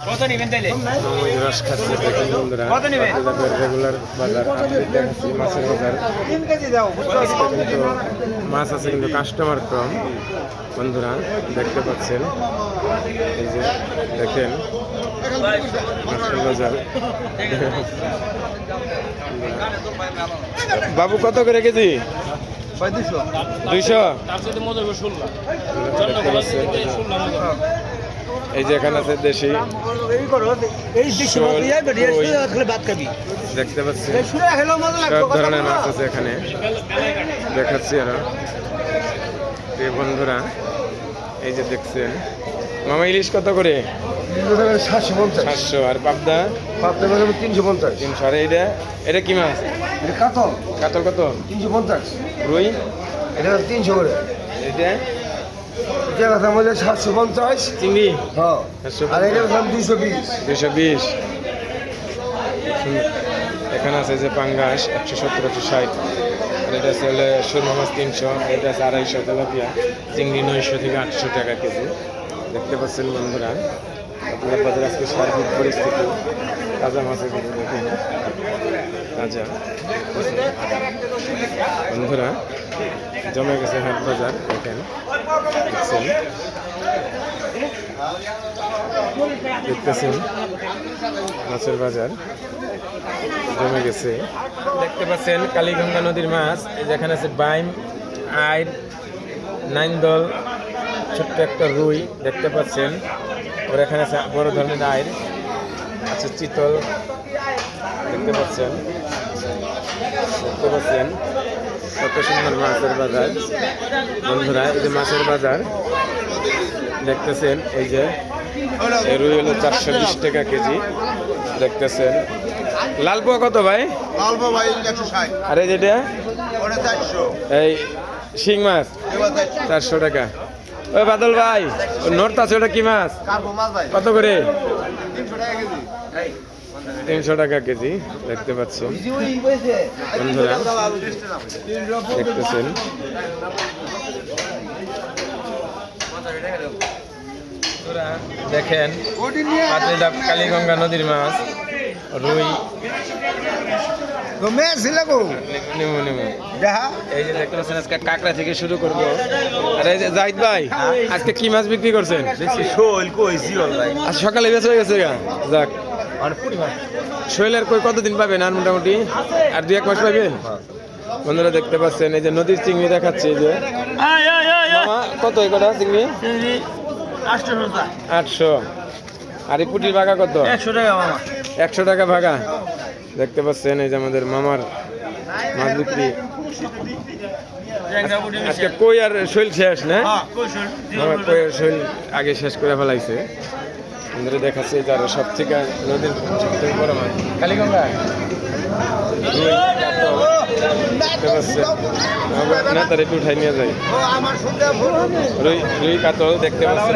কত নিবেন তাইলে? রস খাচ্ছে দেখুন বন্ধুরা, রেগুলার বাজার আপডেট দেখাচ্ছি মাছের বাজার। 3 কেজি দাও। কিন্তু মাছ আছে কিন্তু কাস্টমার কম বন্ধুরা, দেখতে পাচ্ছেন। এই যে দেখেন মাছের বাজার। বাবু কত করে কেজি? 200। এই যে এখানে আছে দেশি, দেখতে পাচ্ছি সব ধরনের মাছ আছে এখানে, দেখাচ্ছি আরো বন্ধুরা। এই যে দেখছেন মামা, ইলিশ কত করে? 700। আর পাবদা? 350। আর এটা কি মাছ? কাতল কত? 350। রুই? এটা 300 করে। এটা 750। চিংড়ি? হ্যাঁ। আর এটা 220। 220। এখানে আছে যে পাঙ্গাস 170, 160। আর এটা আছে হলে সুরমা মাছ 300। এটা আছে 250 তেলাপিয়া। চিংড়ি 900 থেকে 800 টাকা কেজি। দেখতে পাচ্ছেন বন্ধুরা আপনার বাজারে আজকে সার্বিক পরিস্থিতি। তাজা মাছের কিন্তু দেখেন তাজা বন্ধুরা, জমে গেছে হাট বাজার। দেখেন দেখতেছেন মাছের বাজার জমে গেছে। দেখতে পাচ্ছেন কালীগঙ্গা নদীর মাছ। যেখানে আছে বাইম, আইর, নাইন্দল, ছোট্ট একটা রুই দেখতে পাচ্ছেন। ওর এখানে আছে বড় ধরনের আইর আছে, চিতল দেখতে পাচ্ছেন। কত সুন্দর মাছের বাজার বন্ধুরা। এই যে মাছের বাজার দেখতেছেন, এই যে রুই হলো 420 টাকা কেজি দেখতেছেন। লালপোয়া কত ভাই? লালপোয়া ভাই 160। আর এই যেটা ওটা 400। এই শিং মাছ 400 টাকা। ওই বাদল ভাই নর্থ আছে, ওটা কি মাছ? কার্পো মাছ ভাই। কত করে? 300 টাকা কেজি। 300 টাকা কেজি দেখতে পাচ্ছেন বন্ধুরা, দেখতেছেন। দেখেন কালীগঙ্গা নদীর মাছ, রুই, নেমু নেমু। এই যে দেখতে পাচ্ছেন আজকে কাঁকড়া থেকে শুরু করবো। আর এই যে জাহিদ ভাই আজকে কি মাছ বিক্রি করছেন? শোল কই জিওল ভাই। আজ সকালে বেঁচে হয়ে গেছে গা। যাক, শৈলের কই কতদিন পাবেন? আর মোটামুটি আর 2-1 মাস পাবেন বন্ধুরা। দেখতে পাচ্ছেন এই যে নদীর চিংড়ি দেখাচ্ছে। এই যে মামা কত কটা চিংড়ি? 800। আর এই পুটির ভাগা কত? 100 টাকা মামা। 100 টাকা ভাগা দেখতে পাচ্ছেন। এই যে আমাদের মামার মাছ বিক্রি। আজকে কই আর শৈল শেষ না? মামা কই আর শৈল আগে শেষ করে ফেলাইছে বন্ধুরা। দেখাচ্ছে যারা সব থেকে নদীর সবথেকে বড় মাছ কালীগঙ্গা না, তার একটু উঠাই নিয়ে যায়। রুই কাতল দেখতে পাচ্ছেন।